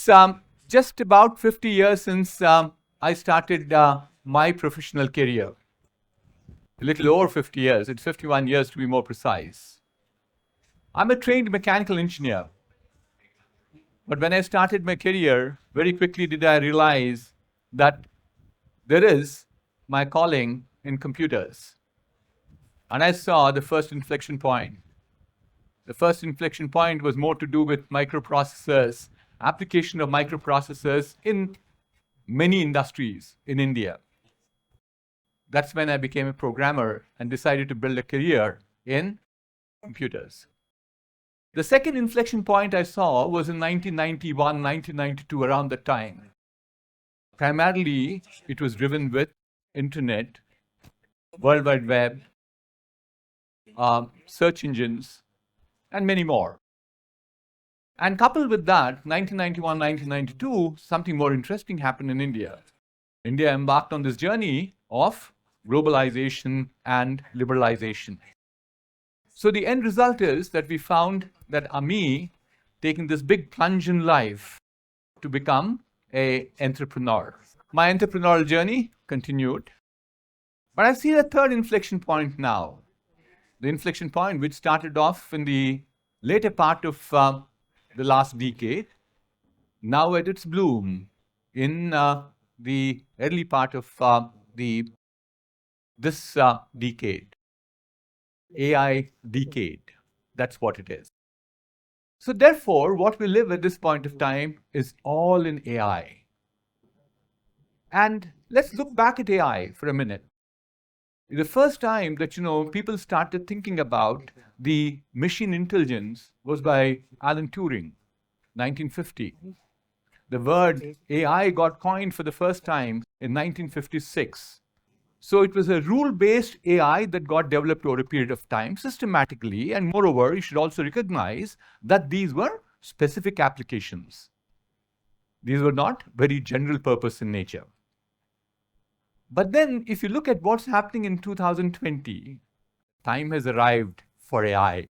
It's just about 50 years since I started my professional career. A little over 50 years. It's 51 years to be more precise. I'm a trained mechanical engineer. But when I started my career, very quickly did I realize that there is my calling in computers. And I saw the first inflection point. The first inflection point was more to do with microprocessors, application of microprocessors in many industries in India. That's when I became a programmer and decided to build a career in computers. The second inflection point I saw was in 1991, 1992, around that time. Primarily, it was driven with internet, World Wide Web, search engines, and many more. And coupled with that, 1991, 1992, something more interesting happened in India. India embarked on this journey of globalization and liberalization. So the end result is that we found that me taking this big plunge in life to become an entrepreneur. My entrepreneurial journey continued. But I see a third inflection point now. The inflection point which started off in the later part of the last decade, now at its bloom in the early part of this decade. AI decade. That's what it is. So therefore, what we live at this point of time is all in AI. And let's look back at AI for a minute. The first time that, people started thinking about the machine intelligence was by Alan Turing, 1950. The word AI got coined for the first time in 1956. So it was a rule-based AI that got developed over a period of time systematically. And moreover, you should also recognize that these were specific applications. These were not very general purpose in nature. But then if you look at what's happening in 2020, time has arrived for AI.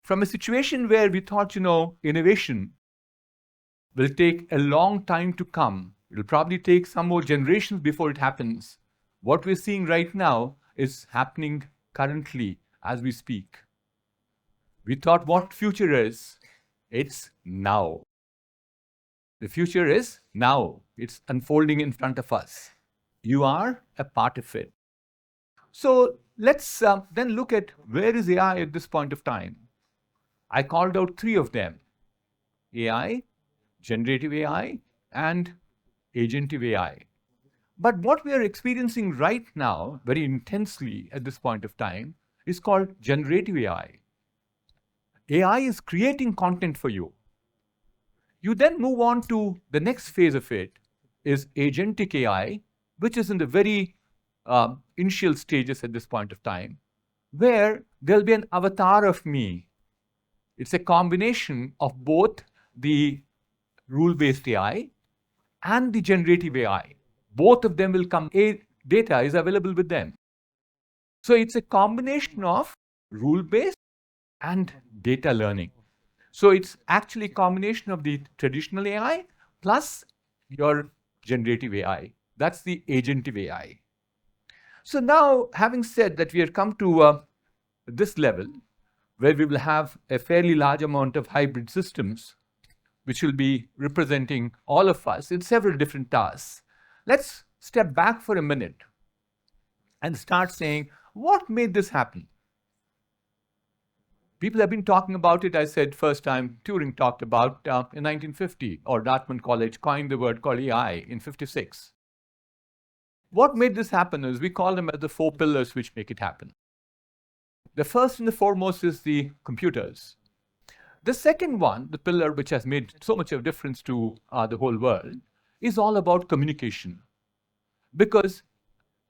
From a situation where we thought, innovation will take a long time to come, it'll probably take some more generations before it happens. What we're seeing right now is happening currently as we speak. We thought what future is, it's now. The future is now. It's unfolding in front of us. You are a part of it. So let's then look at where is AI at this point of time. I called out three of them: AI, generative AI, and agentive AI. But what we are experiencing right now, very intensely at this point of time, is called generative AI. AI is creating content for you. You then move on to the next phase of it, is agentic AI, which is in the very initial stages at this point of time, where there'll be an avatar of me. It's a combination of both the rule-based AI and the generative AI. Both of them will come, data is available with them. So it's a combination of rule-based and data learning. So it's actually a combination of the traditional AI plus your generative AI. That's the agentive AI. So now, having said that, we have come to this level where we will have a fairly large amount of hybrid systems which will be representing all of us in several different tasks. Let's step back for a minute and start saying, what made this happen? People have been talking about it. I said first time Turing talked about in 1950, or Dartmouth College coined the word called AI in 56. What made this happen is we call them as the four pillars which make it happen. The first and the foremost is the computers. The second one, the pillar which has made so much of a difference to the whole world, is all about communication. Because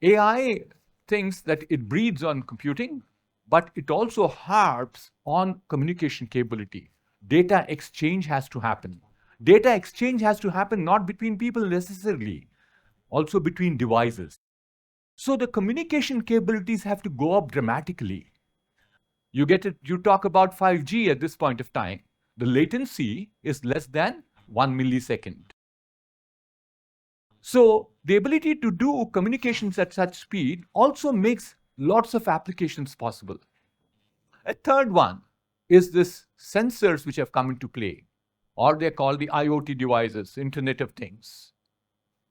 AI thinks that it breeds on computing, but it also harps on communication capability. Data exchange has to happen. Data exchange has to happen not between people necessarily, also between devices. So the communication capabilities have to go up dramatically. You talk about 5G at this point of time. The latency is less than 1 millisecond. So the ability to do communications at such speed also makes lots of applications possible. A third one is this sensors which have come into play, or they're called the IoT devices, Internet of Things.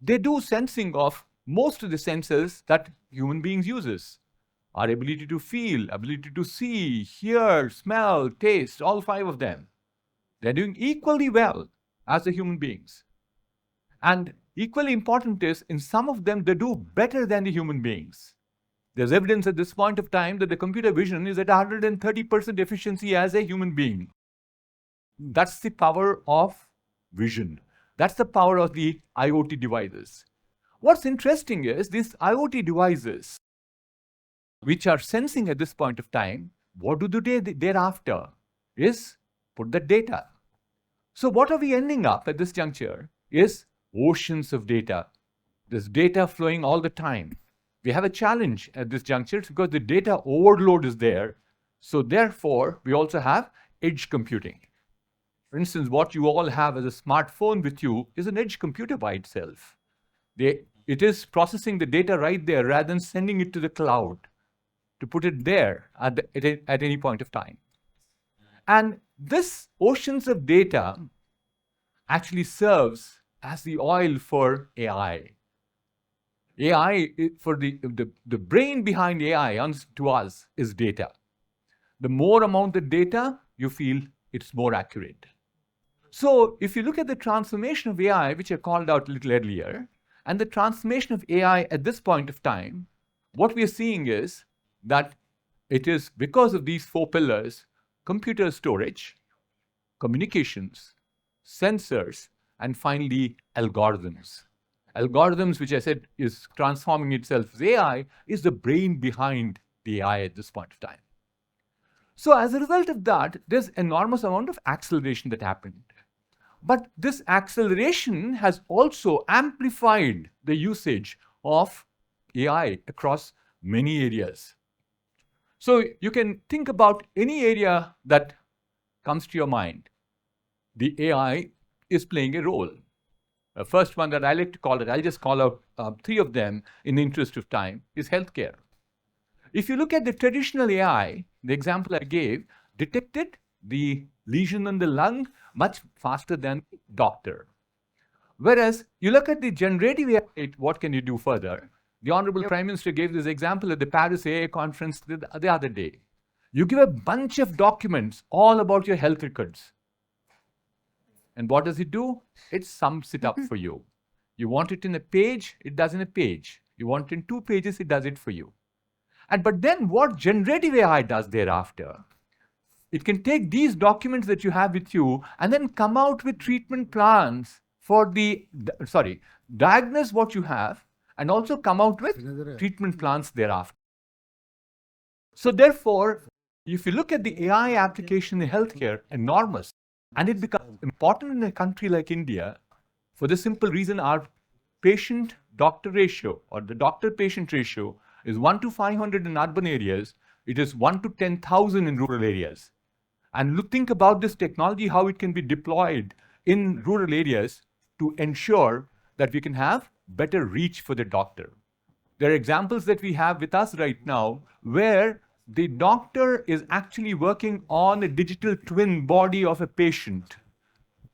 They do sensing of most of the sensors that human beings uses. Our ability to feel, ability to see, hear, smell, taste, all 5 of them. They're doing equally well as the human beings. And equally important is, in some of them, they do better than the human beings. There's evidence at this point of time that the computer vision is at 130% efficiency as a human being. That's the power of vision. That's the power of the IoT devices. What's interesting is these IoT devices, which are sensing at this point of time, what do they do thereafter is put the data. So what are we ending up at this juncture is oceans of data. There's data flowing all the time. We have a challenge at this juncture because the data overload is there. So therefore, we also have edge computing. For instance, what you all have as a smartphone with you is an edge computer by itself. It is processing the data right there rather than sending it to the cloud to put it there at any point of time. And this oceans of data actually serves as the oil for AI. AI, for the brain behind AI to us is data. The more amount of data, you feel it's more accurate. So if you look at the transformation of AI, which I called out a little earlier, and the transformation of AI at this point of time, what we are seeing is that it is because of these 4 pillars: computer storage, communications, sensors, and finally algorithms. Algorithms, which I said is transforming itself as AI, is the brain behind the AI at this point of time. So as a result of that, there's enormous amount of acceleration that happened. But this acceleration has also amplified the usage of AI across many areas. So you can think about any area that comes to your mind. The AI is playing a role. The first one that I like to call it, I'll just call out 3 of them in the interest of time, is healthcare. If you look at the traditional AI, the example I gave detected the lesion in the lung much faster than the doctor. Whereas you look at the generative AI, what can you do further? The Honorable Prime Minister gave this example at the Paris AI conference the other day. You give a bunch of documents all about your health records. And what does it do? It sums it up for you. You want it in a page, it does in a page. You want it in 2 pages, it does it for you. But then what generative AI does thereafter, it can take these documents that you have with you and then come out with treatment plans for diagnose what you have and also come out with treatment plans thereafter. So therefore, if you look at the AI application in healthcare, enormous. And it becomes important in a country like India for the simple reason our patient-doctor ratio or the doctor-patient ratio is 1 to 500 in urban areas. It is 1 to 10,000 in rural areas. And think about this technology, how it can be deployed in rural areas to ensure that we can have better reach for the doctor. There are examples that we have with us right now where the doctor is actually working on a digital twin body of a patient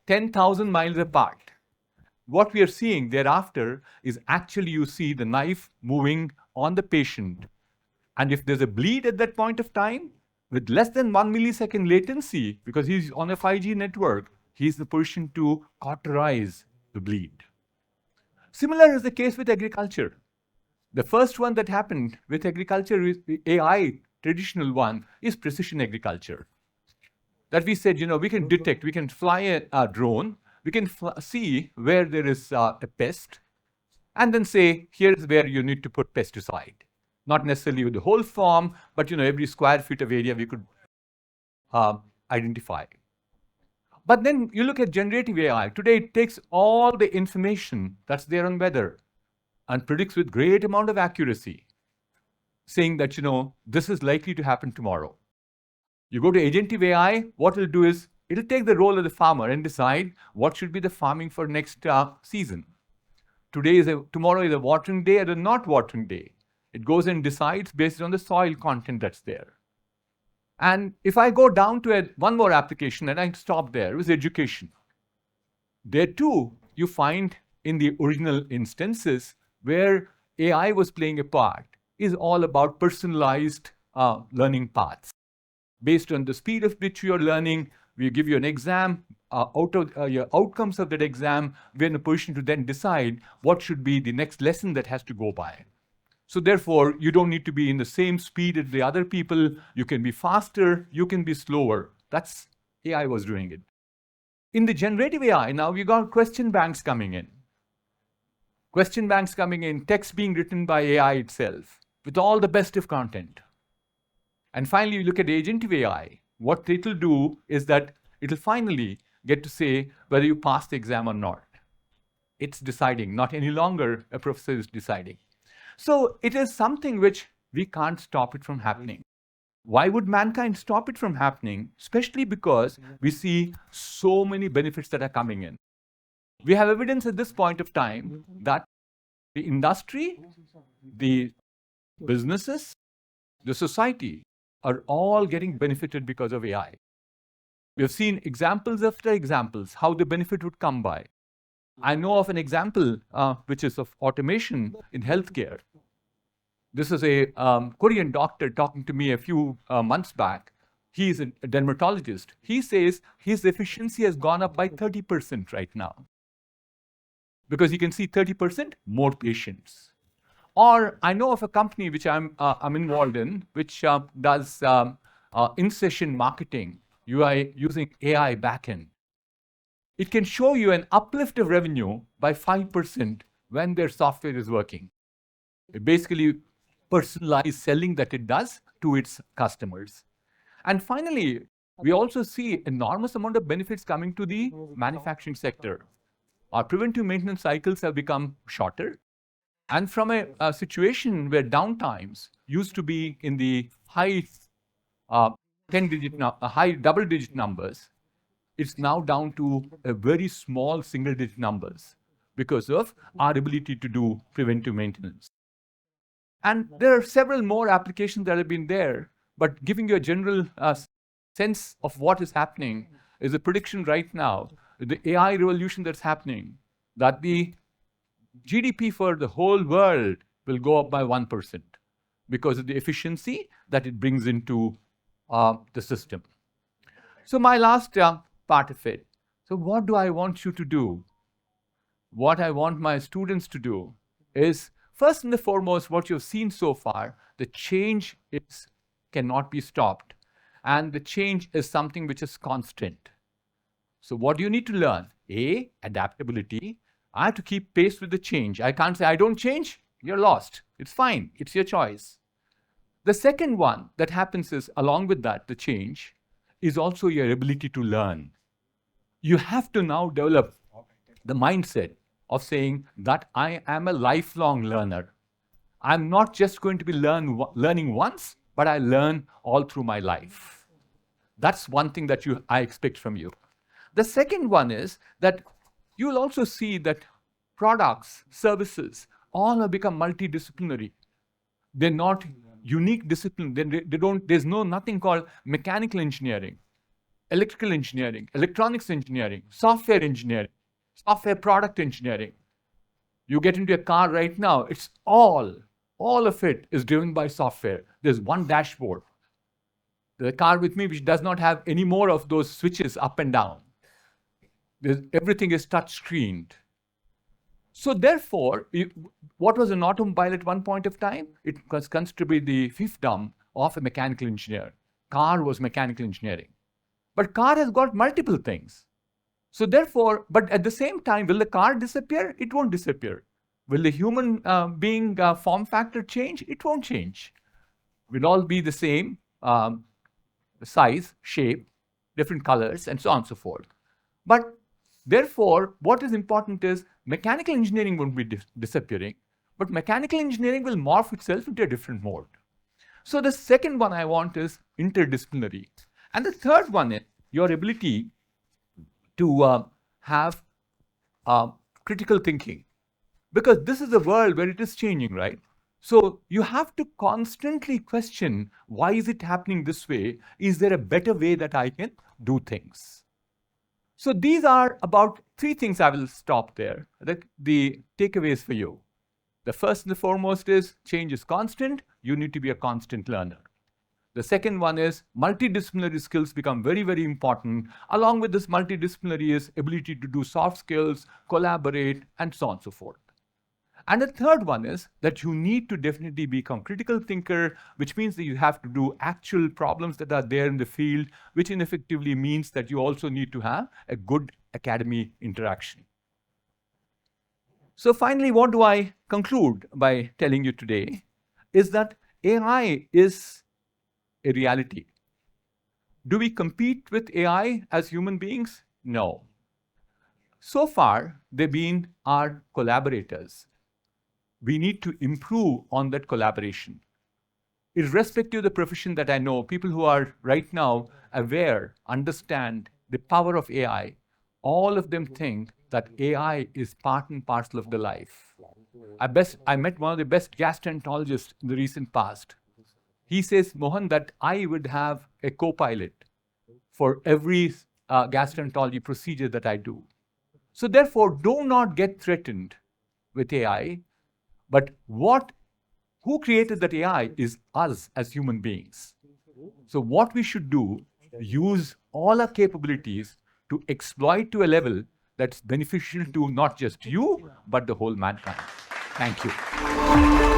10,000 miles apart. What we are seeing thereafter is actually you see the knife moving on the patient. And if there's a bleed at that point of time, with less than 1 millisecond latency, because he's on a 5G network, he's the person to cauterize the bleed. Similar is the case with agriculture. The first one that happened with agriculture is the AI, traditional one, is precision agriculture. That we said, we can detect, we can fly a drone, we can see where there is a pest, and then say, here's where you need to put pesticide. Not necessarily with the whole farm, but every square feet of area we could identify. But then you look at generative AI. Today it takes all the information that's there on weather and predicts with great amount of accuracy, saying that, this is likely to happen tomorrow. You go to agentive AI, what it'll do is It'll take the role of the farmer and decide what should be the farming for next season. Tomorrow is a watering day or a not watering day. It goes and decides based on the soil content that's there. And if I go down to one more application and I stop there, is education. There too, you find in the original instances where AI was playing a part is all about personalized learning paths. Based on the speed of which you're learning, we give you an exam. Out of your outcomes of that exam, we're in a position to then decide what should be the next lesson that has to go by. So therefore, you don't need to be in the same speed as the other people. You can be faster, you can be slower. That's AI was doing it. In the generative AI, now we got question banks coming in. Question banks coming in, text being written by AI itself, with all the best of content. And finally, you look at agentive AI. What it'll do is that it'll finally get to say whether you pass the exam or not. It's deciding, not any longer a professor is deciding. So it is something which we can't stop it from happening. Why would mankind stop it from happening? Especially because we see so many benefits that are coming in. We have evidence at this point of time that the industry, the businesses, the society are all getting benefited because of AI. We have seen examples after examples how the benefit would come by. I know of an example which is of automation in healthcare. This is a Korean doctor talking to me a few months back. He is a dermatologist. He says his efficiency has gone up by 30% right now because he can see 30% more patients. Or I know of a company which I'm involved in, which does in-session marketing using AI backend. It can show you an uplift of revenue by 5% when their software is working. It basically personalized selling that it does to its customers. And finally, we also see enormous amount of benefits coming to the manufacturing sector. Our preventive maintenance cycles have become shorter. And from a situation where downtimes used to be in the high high double-digit numbers, it's now down to a very small single-digit numbers because of our ability to do preventive maintenance. And there are several more applications that have been there, but giving you a general sense of what is happening is a prediction right now, the AI revolution that's happening, that the GDP for the whole world will go up by 1% because of the efficiency that it brings into the system. So my last part of it. So what do I want you to do? What I want my students to do is, first and foremost, what you've seen so far, the change cannot be stopped. And the change is something which is constant. So what do you need to learn? A, adaptability. I have to keep pace with the change. I can't say, I don't change, you're lost. It's fine, it's your choice. The second one that happens is, along with that, the change, is also your ability to learn. You have to now develop the mindset of saying that I am a lifelong learner. I'm not just going to be learning once, but I learn all through my life. That's one thing that I expect from you. The second one is that you'll also see that products, services, all have become multidisciplinary. They're not unique discipline. There's nothing called mechanical engineering, electrical engineering, electronics engineering, software engineering, software product engineering. You get into a car right now, it's all of it is driven by software. There's one dashboard. There's a car with me which does not have any more of those switches up and down. Everything is touch screened. So therefore, what was an automobile at one point of time? It was considered to be the fiefdom of a mechanical engineer. Car was mechanical engineering. But car has got multiple things. So therefore, but at the same time, will the car disappear? It won't disappear. Will the human being form factor change? It won't change. We'll all be the same size, shape, different colors, and so on and so forth. But therefore, what is important is mechanical engineering won't be disappearing, but mechanical engineering will morph itself into a different mode. So the second one I want is interdisciplinary. And the third one is your ability to have critical thinking, because this is a world where it is changing, right? So you have to constantly question, why is it happening this way? Is there a better way that I can do things? So these are about three things. I will stop there. The takeaways for you. The first and the foremost is change is constant. You need to be a constant learner. The second one is multidisciplinary skills become very, very important. Along with this multidisciplinary is ability to do soft skills, collaborate, and so on and so forth. And the third one is that you need to definitely become critical thinker, which means that you have to do actual problems that are there in the field, which effectively means that you also need to have a good academy interaction. So finally, what do I conclude by telling you today is that AI is a reality. Do we compete with AI as human beings? No. So far, they've been our collaborators. We need to improve on that collaboration. Irrespective of the profession that I know, people who are right now aware, understand the power of AI, all of them think that AI is part and parcel of the life. I met one of the best gastroenterologists in the recent past. He says, Mohan, that I would have a co-pilot for every gastroenterology procedure that I do. So therefore, do not get threatened with AI, but who created that AI is us as human beings. So what we should do, use all our capabilities to exploit to a level that's beneficial to not just you, but the whole mankind. Thank you.